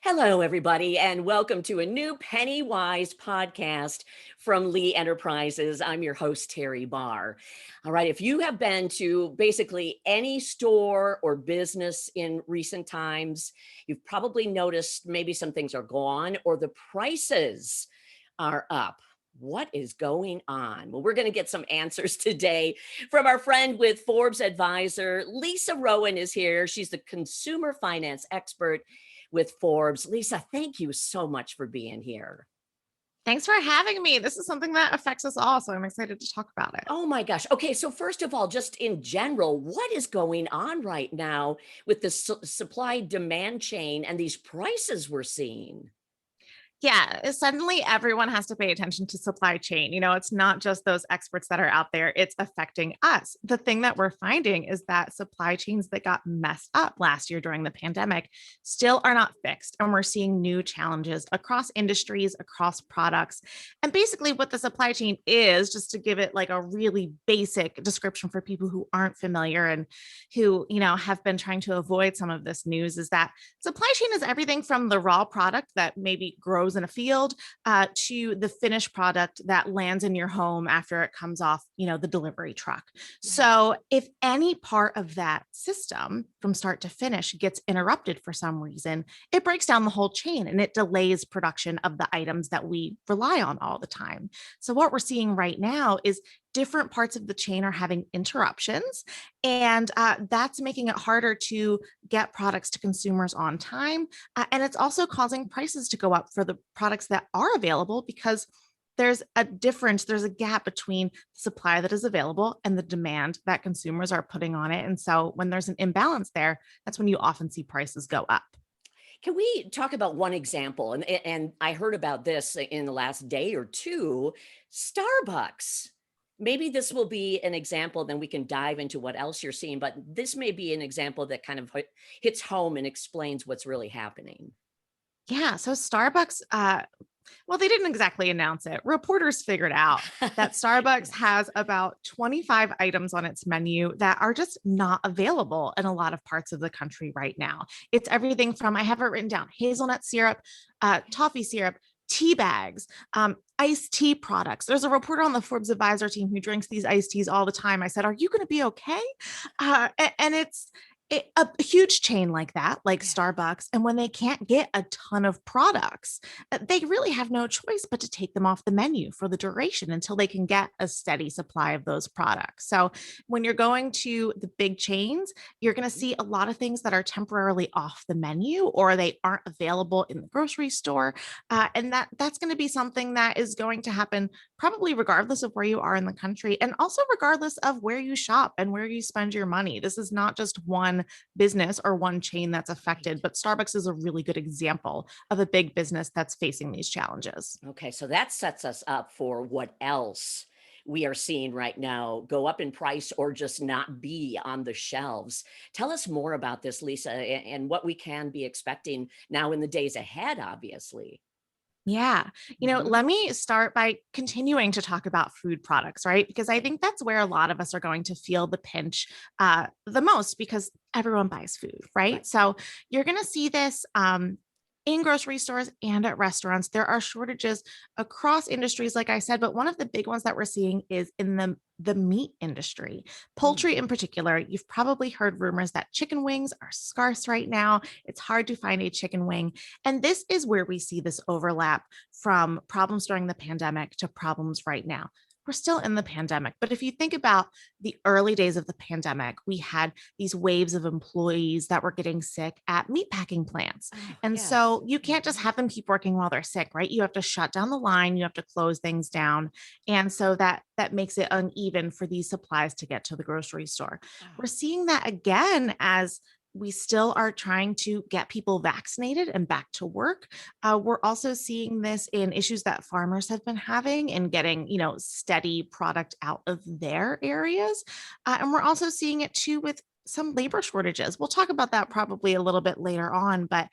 Hello, everybody, and welcome to a new PennyWise podcast from Lee Enterprises. I'm your host, Teri Barr. All right, if you have been to basically any store or business in recent times, you've probably noticed maybe some things are gone or the prices are up. What is going on? Well, we're going to get some answers today from our friend with Forbes Advisor. Lisa Rowan is here. She's the consumer finance expert with Forbes. Lisa, thank you so much for being here. Thanks for having me. This is something that affects us all, so I'm excited to talk about it. Oh my gosh. Okay, so first of all, just in general, what is going on right now with the supply demand chain and these prices we're seeing? Yeah, suddenly everyone has to pay attention to supply chain. It's not just those experts that are out there, it's affecting us. The thing that we're finding is that supply chains that got messed up last year during the pandemic still are not fixed. And we're seeing new challenges across industries, across products. And basically, what the supply chain is, just to give it like a really basic description for people who aren't familiar and who, have been trying to avoid some of this news, is that supply chain is everything from the raw product that maybe grows in a field to the finished product that lands in your home after it comes off, the delivery truck. So if any part of that system from start to finish gets interrupted for some reason, it breaks down the whole chain and it delays production of the items that we rely on all the time. So what we're seeing right now is different parts of the chain are having interruptions, and that's making it harder to get products to consumers on time. And it's also causing prices to go up for the products that are available because there's a gap between the supply that is available and the demand that consumers are putting on it. And so when there's an imbalance there, that's when you often see prices go up. Can we talk about one example? And I heard about this in the last day or two. Starbucks. Maybe this will be an example, then we can dive into what else you're seeing. But this may be an example that kind of hits home and explains what's really happening. Yeah. So Starbucks, well, they didn't exactly announce it. Reporters figured out that Starbucks has about 25 items on its menu that are just not available in a lot of parts of the country right now. It's everything from, I have it written down, hazelnut syrup, toffee syrup, tea bags, iced tea products. There's a reporter on the Forbes Advisor team who drinks these iced teas all the time. I said, "Are you going to be okay?" And it's a huge chain like that, like Starbucks, and when they can't get a ton of products, they really have no choice but to take them off the menu for the duration until they can get a steady supply of those products. So when you're going to the big chains, you're going to see a lot of things that are temporarily off the menu or they aren't available in the grocery store. And that's going to be something that is going to happen probably regardless of where you are in the country and also regardless of where you shop and where you spend your money. This is not just one business or one chain that's affected, but Starbucks is a really good example of a big business that's facing these challenges. Okay, so that sets us up for what else we are seeing right now go up in price or just not be on the shelves. Tell us more about this, Lisa, and what we can be expecting now in the days ahead, obviously. Yeah. Mhm. Let me start by continuing to talk about food products, right? Because I think that's where a lot of us are going to feel the pinch the most because everyone buys food, Right. right? So you're going to see this in grocery stores and at restaurants. There are shortages across industries, like I said, but one of the big ones that we're seeing is in the meat industry, Mm. poultry in particular. You've probably heard rumors that chicken wings are scarce right now. It's hard to find a chicken wing. And this is where we see this overlap from problems during the pandemic to problems right now. We're still in the pandemic, but if you think about the early days of the pandemic, we had these waves of employees that were getting sick at meatpacking plants. Oh, And yes. so you can't just have them keep working while they're sick, right? You have to shut down the line, you have to close things down. And so that makes it uneven for these supplies to get to the grocery store. We're Oh. seeing that again as we still are trying to get people vaccinated and back to work. We're also seeing this in issues that farmers have been having in getting, steady product out of their areas. And we're also seeing it too with some labor shortages. We'll talk about that probably a little bit later on, but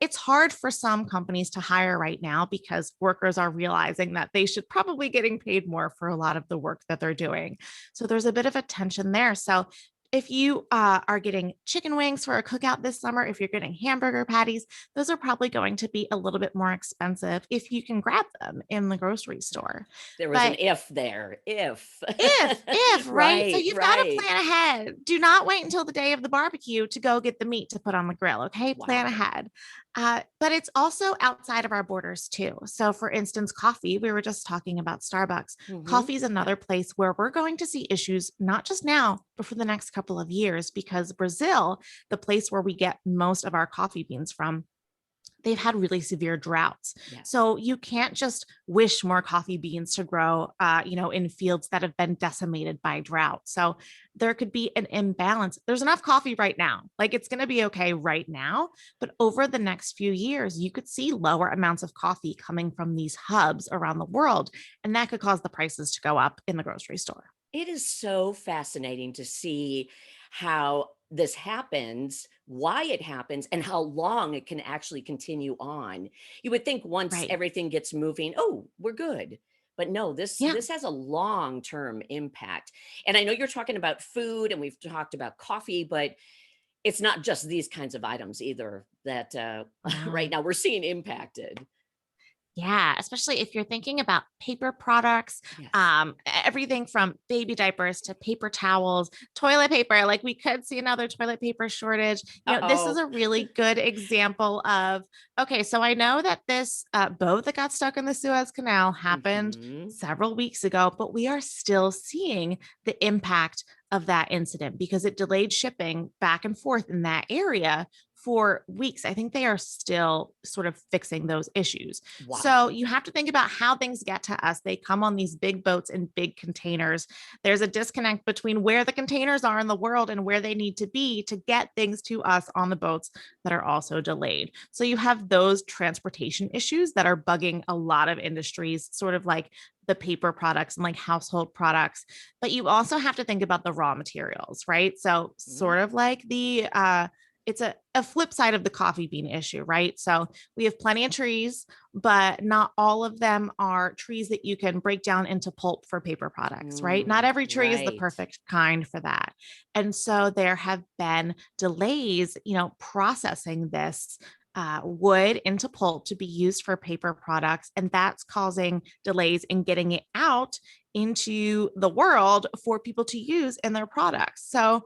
it's hard for some companies to hire right now because workers are realizing that they should probably getting paid more for a lot of the work that they're doing. So there's a bit of a tension there. So if you are getting chicken wings for a cookout this summer, if you're getting hamburger patties, those are probably going to be a little bit more expensive if you can grab them in the grocery store. There was an But if there, if. right? So Right, you've got to right. plan ahead. Do not wait until the day of the barbecue to go get the meat to put on the grill. Okay. Plan Wow. ahead. But it's also outside of our borders too. So, for instance, coffee, we were just talking about Starbucks. Mhm. Coffee is another place where we're going to see issues, not just now, but for the next couple of years, because Brazil, the place where we get most of our coffee beans from, they've had really severe droughts. Yes. So you can't just wish more coffee beans to grow, in fields that have been decimated by drought. So there could be an imbalance. There's enough coffee right now. Like it's going to be okay right now. But over the next few years, you could see lower amounts of coffee coming from these hubs around the world. And that could cause the prices to go up in the grocery store. It is so fascinating to see how this happens, why it happens, and how long it can actually continue on. You would think once Right. everything gets moving, oh, we're good. But no, this Yeah. this has a long-term impact. And I know you're talking about food and we've talked about coffee, but it's not just these kinds of items either that right No. now we're seeing impacted. Yeah, especially if you're thinking about paper products, Yes. everything from baby diapers to paper towels, toilet paper. Like we could see another toilet paper shortage. This is Uh-oh. a really good example of okay. So I know that this boat that got stuck in the Suez Canal happened Mhm. several weeks ago, but we are still seeing the impact of that incident because it delayed shipping back and forth in that area for weeks. I think they are still sort of fixing those issues. So Wow. you have to think about how things get to us. They come on these big boats and big containers. There's a disconnect between where the containers are in the world and where they need to be to get things to us on the boats that are also delayed. So you have those transportation issues that are bugging a lot of industries, sort of like the paper products and like household products. But you also have to think about the raw materials, right? So Mhm. sort of like it's a flip side of the coffee bean issue, right? So we have plenty of trees, but not all of them are trees that you can break down into pulp for paper products, right? Not every tree is the Right. perfect kind for that. And so there have been delays, processing this wood into pulp to be used for paper products. And that's causing delays in getting it out into the world for people to use in their products. So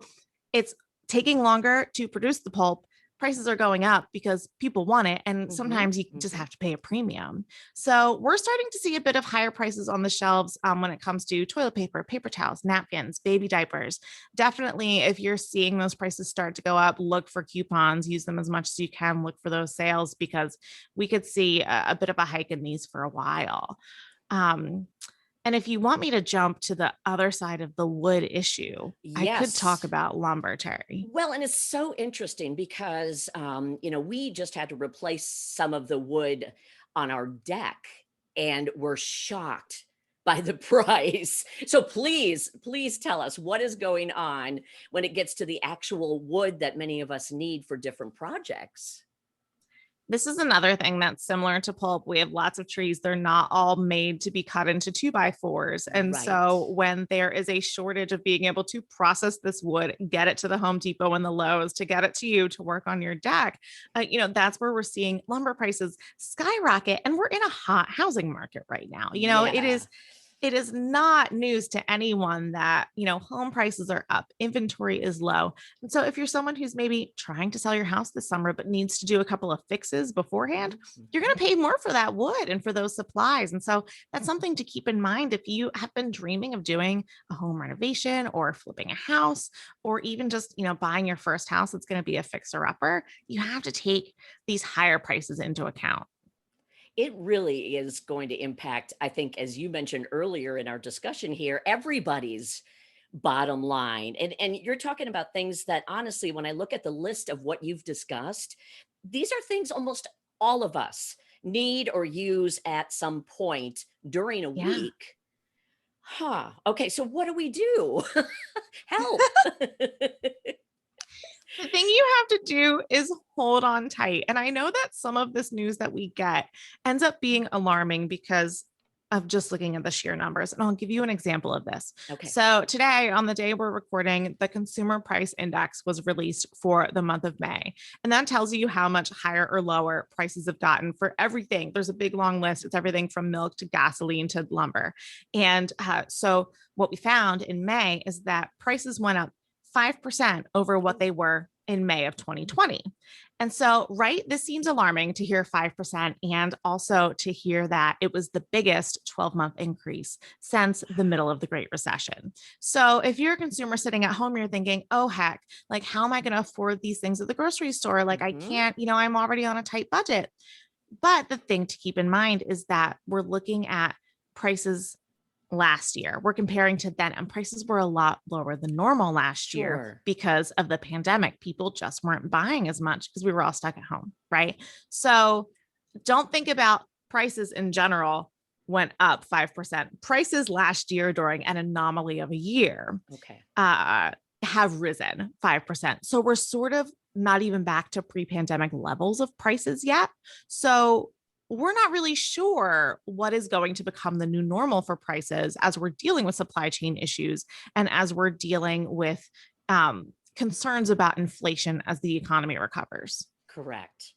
it's taking longer to produce the pulp. Prices are going up because people want it. And Mhm, sometimes you just mhm. have to pay a premium. So we're starting to see a bit of higher prices on the shelves when it comes to toilet paper, paper towels, napkins, baby diapers. Definitely, if you're seeing those prices start to go up, look for coupons, use them as much as you can, look for those sales because we could see a bit of a hike in these for a while. Um, and if you want me to jump to the other side of the wood issue, I could talk Yes. about lumber, Terry. Well, and it's so interesting because, we just had to replace some of the wood on our deck, and we're shocked by the price. So please tell us what is going on when it gets to the actual wood that many of us need for different projects. This is another thing that's similar to pulp. We have lots of trees. They're not all made to be cut into 2x4s. And Right. so when there is a shortage of being able to process this wood, get it to the Home Depot and the Lowe's to get it to you to work on your deck, that's where we're seeing lumber prices skyrocket. And we're in a hot housing market right now. It Yeah. is it is not news to anyone that, home prices are up, inventory is low. And so if you're someone who's maybe trying to sell your house this summer, but needs to do a couple of fixes beforehand, Mhm, you're going mhm. to pay more for that wood and for those supplies. And so that's something to keep in mind if you have been dreaming of doing a home renovation or flipping a house, or even just, buying your first house that's going to be a fixer upper. You have to take these higher prices into account. It really is going to impact, I think, as you mentioned earlier in our discussion here, everybody's bottom line. And you're talking about things that honestly, when I look at the list of what you've discussed, these are things almost all of us need or use at some point during a Yeah. week. Huh. Okay. So what do we do? Help. The thing you have to do is hold on tight. And I know that some of this news that we get ends up being alarming because of just looking at the sheer numbers. And I'll give you an example of this. Okay. So today, on the day we're recording, the consumer price index was released for the month of May. And that tells you how much higher or lower prices have gotten for everything. There's a big long list. It's everything from milk to gasoline to lumber. And so what we found in May is that prices went up 5% over what they were in May of 2020. And so, right, this seems alarming to hear 5% and also to hear that it was the biggest 12-month increase since the middle of the Great Recession. So if you're a consumer sitting at home, you're thinking, oh, heck, like, how am I going to afford these things at the grocery store? Like, I can't, I'm already on a tight budget. But the thing to keep in mind is that we're looking at prices last year. We're comparing to then, and prices were a lot lower than normal last year because of the pandemic. People just weren't buying as much because we were all stuck at home, right? So don't think about prices in general went up 5%. Prices last year during an anomaly of a year have risen 5%. So we're sort of not even back to pre-pandemic levels of prices yet. So we're not really sure what is going to become the new normal for prices as we're dealing with supply chain issues and as we're dealing with concerns about inflation as the economy recovers. Correct.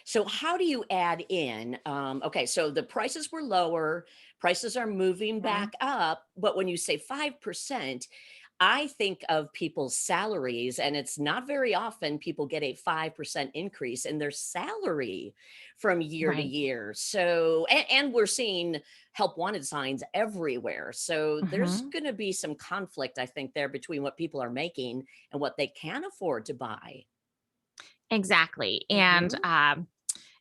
So how do you add in, okay, so the prices were lower, prices are moving back up, but when you say 5%, I think of people's salaries, and it's not very often people get a 5% increase in their salary from year to year. So, and we're seeing help wanted signs everywhere. So there's going to be some conflict, I think, there between what people are making and what they can afford to buy. Exactly. And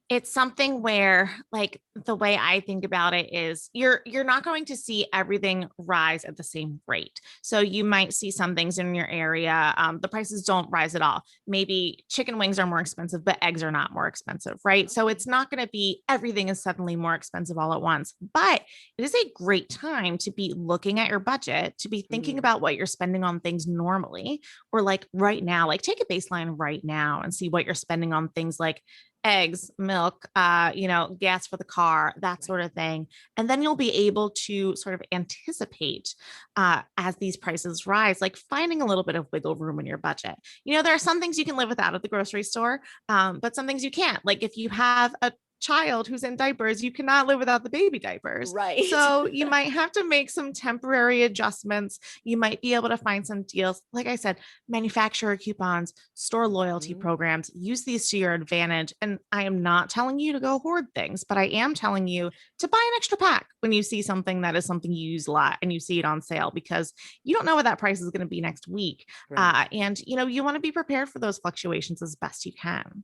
it's something where, like, the way I think about it is you're not going to see everything rise at the same rate. So you might see some things in your area, the prices don't rise at all. Maybe chicken wings are more expensive, but eggs are not more expensive, right? So it's not going to be everything is suddenly more expensive all at once. But it is a great time to be looking at your budget, to be thinking about what you're spending on things normally, or like right now, like take a baseline right now and see what you're spending on things like eggs, milk, gas for the car, that sort of thing. And then you'll be able to sort of anticipate as these prices rise, like finding a little bit of wiggle room in your budget. There are some things you can live without at the grocery store, but some things you can't. Like if you have a child who's in diapers, you cannot live without the baby diapers. Right. So you might have to make some temporary adjustments. You might be able to find some deals. Like I said, manufacturer coupons, store loyalty programs, use these to your advantage. And I am not telling you to go hoard things, but I am telling you to buy an extra pack when you see something that is something you use a lot and you see it on sale, because you don't know what that price is going to be next week. And you want to be prepared for those fluctuations as best you can.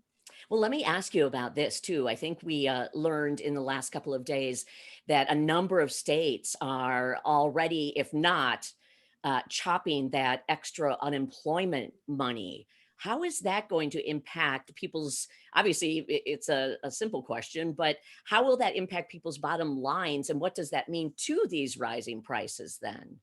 Well, let me ask you about this too. I think we learned in the last couple of days that a number of states are already, if not, chopping that extra unemployment money. How is that going to impact people's, obviously it's a simple question, but how will that impact people's bottom lines? And what does that mean to these rising prices then?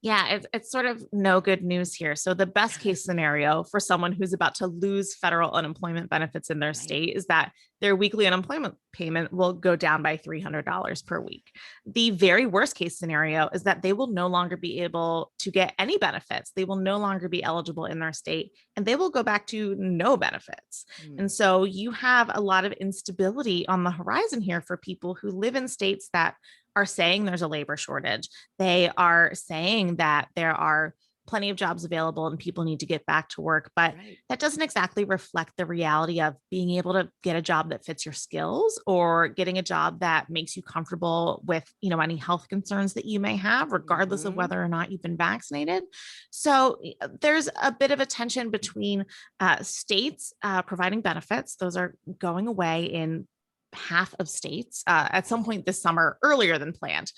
Yeah, it's sort of no good news here. So the best case scenario for someone who's about to lose federal unemployment benefits in their state is that their weekly unemployment payment will go down by $300 per week. The very worst case scenario is that they will no longer be able to get any benefits. They will no longer be eligible in their state, and they will go back to no benefits. And so you have a lot of instability on the horizon here for people who live in states that are saying there's a labor shortage. They are saying that there are plenty of jobs available and people need to get back to work, but that doesn't exactly reflect the reality of being able to get a job that fits your skills or getting a job that makes you comfortable with, any health concerns that you may have, regardless of whether or not you've been vaccinated. So there's a bit of a tension between states providing benefits. Those are going away in half of states at some point this summer, earlier than planned.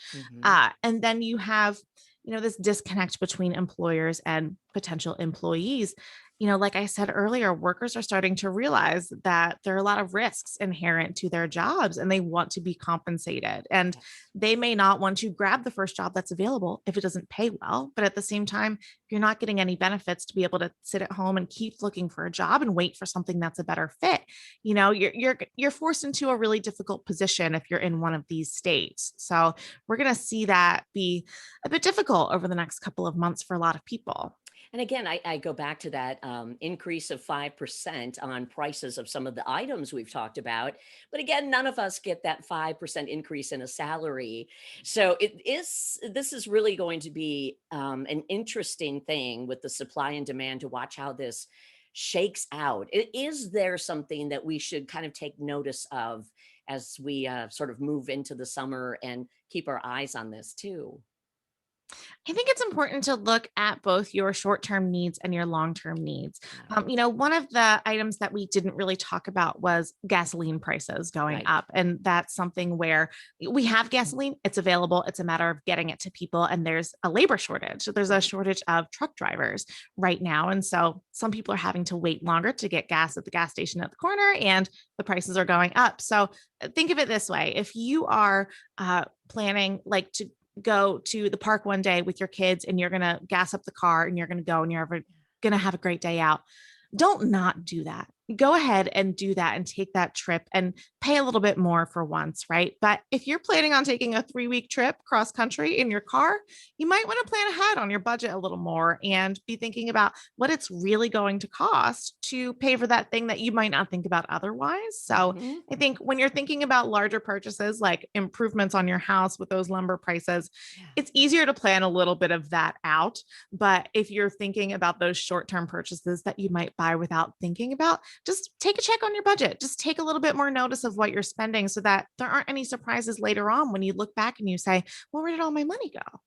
And then you have, this disconnect between employers and potential employees. like I said earlier, workers are starting to realize that there are a lot of risks inherent to their jobs and they want to be compensated. And Yes. they may not want to grab the first job that's available if it doesn't pay well. But at the same time, you're not getting any benefits to be able to sit at home and keep looking for a job and wait for something that's a better fit. You're forced into a really difficult position if you're in one of these states. So we're going to see that be a bit difficult over the next couple of months for a lot of people. And again, I go back to that increase of 5% on prices of some of the items we've talked about. But again, none of us get that 5% increase in a salary. So this is really going to be an interesting thing with the supply and demand to watch how this shakes out. Is there something that we should kind of take notice of as we sort of move into the summer and keep our eyes on this too? I think it's important to look at both your short term needs and your long term needs. Yeah. One of the items that we didn't really talk about was gasoline prices going Right. up. And that's something where we have gasoline, it's available, it's a matter of getting it to people. And there's a labor shortage. So there's a Right. shortage of truck drivers right now. And so some people are having to wait longer to get gas at the gas station at the corner, and the prices are going up. So think of it this way: if you are planning like to go to the park one day with your kids and you're going to gas up the car and you're going to go and you're going to have a great day out, don't not do that. Go ahead and do that and take that trip and pay a little bit more for once, right? But if you're planning on taking a 3-week trip cross country in your car, you might want to plan ahead on your budget a little more and be thinking about what it's really going to cost to pay for that thing that you might not think about otherwise. So Mhm. I think when you're thinking about larger purchases like improvements on your house with those lumber prices, Yeah. it's easier to plan a little bit of that out. But if you're thinking about those short-term purchases that you might buy without thinking about, just take a check on your budget. Just take a little bit more notice of what you're spending so that there aren't any surprises later on when you look back and you say, well, where did all my money go?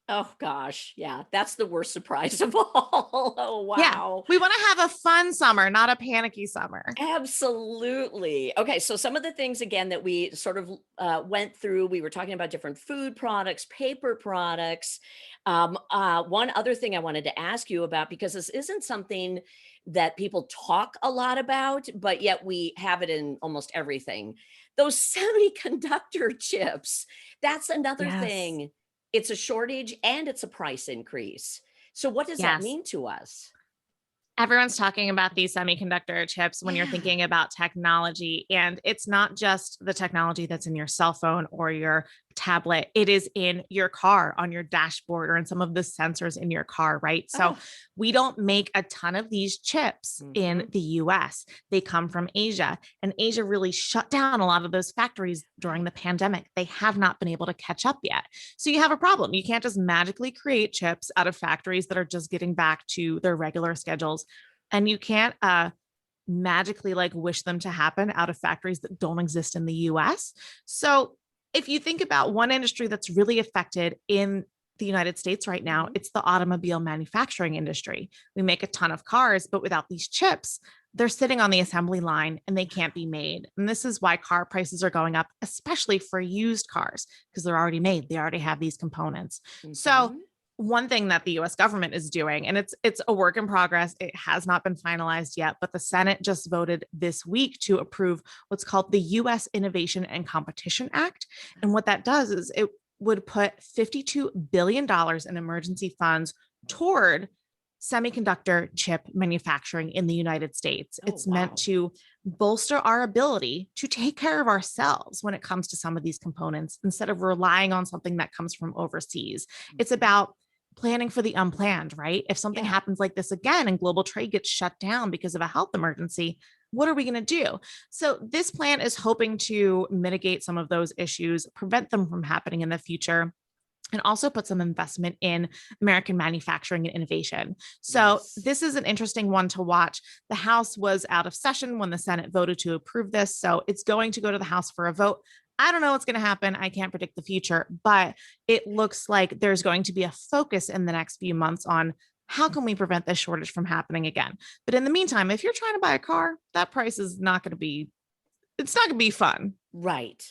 Oh gosh, yeah, that's the worst surprise of all. Oh, Yeah. wow. We want to have a fun summer, not a panicky summer. Absolutely. Okay, so some of the things again that we sort of went through, we were talking about different food products, paper products. One other thing I wanted to ask you about, because this isn't something that people talk a lot about, but yet we have it in almost everything. Those semiconductor chips, that's another Yes. thing. It's a shortage and it's a price increase. So what does that Yes. mean to us? Everyone's talking about these semiconductor chips when you're Yeah. thinking about technology. And it's not just the technology that's in your cell phone or your tablet, it is in your car, on your dashboard, or in some of the sensors in your car, right? So Oh. we don't make a ton of these chips in Mhm. the US. They come from Asia, and Asia really shut down a lot of those factories during Right. the pandemic. They have not been able to catch up yet. So you have a problem. You can't just magically create chips out of factories that are just getting back to their regular schedules. And you can't magically like wish them to happen out of factories that don't exist in the US. So if you think about one industry that's really affected in the United States right now, Mhm. it's the automobile manufacturing industry. We make a ton of cars, but without these chips, they're sitting on the assembly line and they can't be made. And this is why car prices are going up, especially for used cars, because they're already made. They already have these components. So Mhm. one thing that the US government is doing, and it's a work in progress, it has not been finalized yet, but the Senate just voted this week to approve what's called the US Innovation and Competition Act. And what that does is it would put $52 billion in emergency funds toward semiconductor chip manufacturing in the United States. Oh, It's meant wow. to bolster our ability to take care of ourselves when it comes to some of these components instead of relying on something that comes from overseas. It's Mhm. about planning for the unplanned, right? If something Yeah. happens like this again and global trade gets shut down because of a health emergency, what are we going to do? So, this plan is hoping to mitigate some of those issues, prevent them from happening in the future, and also put some investment in American manufacturing and innovation. So, Yes. this is an interesting one to watch. The House was out of session when the Senate voted to approve this. So, it's going to go to the House for a vote. I don't know what's going to happen. I can't predict the future, but it looks like there's going to be a focus in the next few months on how can we prevent this shortage from happening again. But in the meantime, if you're trying to buy a car, that price is not going to be, it's not going to be fun. Right.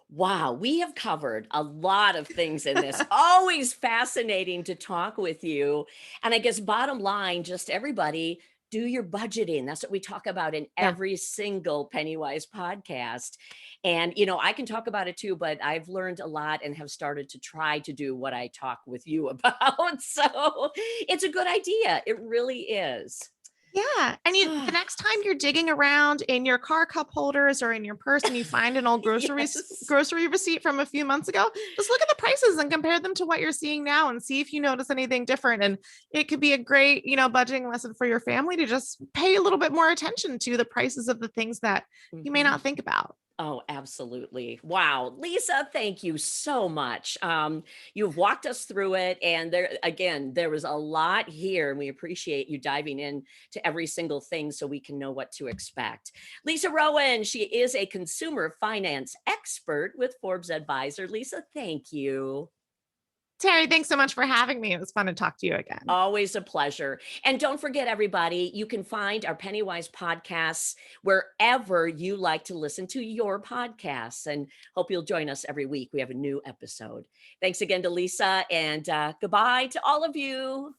Wow, we have covered a lot of things in this. Always fascinating to talk with you. And I guess bottom line, just everybody, do your budgeting. That's what we talk about in Yeah. every single PennyWise podcast. And, you know, I can talk about it too, but I've learned a lot and have started to try to do what I talk with you about. So it's a good idea. It really is. Yeah. And the next time you're digging around in your car cup holders or in your purse and you find an old Yes. grocery receipt from a few months ago, just look at the prices and compare them to what you're seeing now and see if you notice anything different. And it could be a great, budgeting lesson for your family to just pay a little bit more attention to the prices of the things that you may Mhm. not think about. Oh, absolutely. Wow. Lisa, thank you so much. You've walked us through it. And there was a lot here, and we appreciate you diving in to every single thing so we can know what to expect. Lisa Rowan, she is a consumer finance expert with Forbes Advisor. Lisa, thank you. Teri, thanks so much for having me. It was fun to talk to you again. Always a pleasure. And don't forget, everybody, you can find our PennyWise podcasts wherever you like to listen to your podcasts. And hope you'll join us every week. We have a new episode. Thanks again to Lisa, and goodbye to all of you.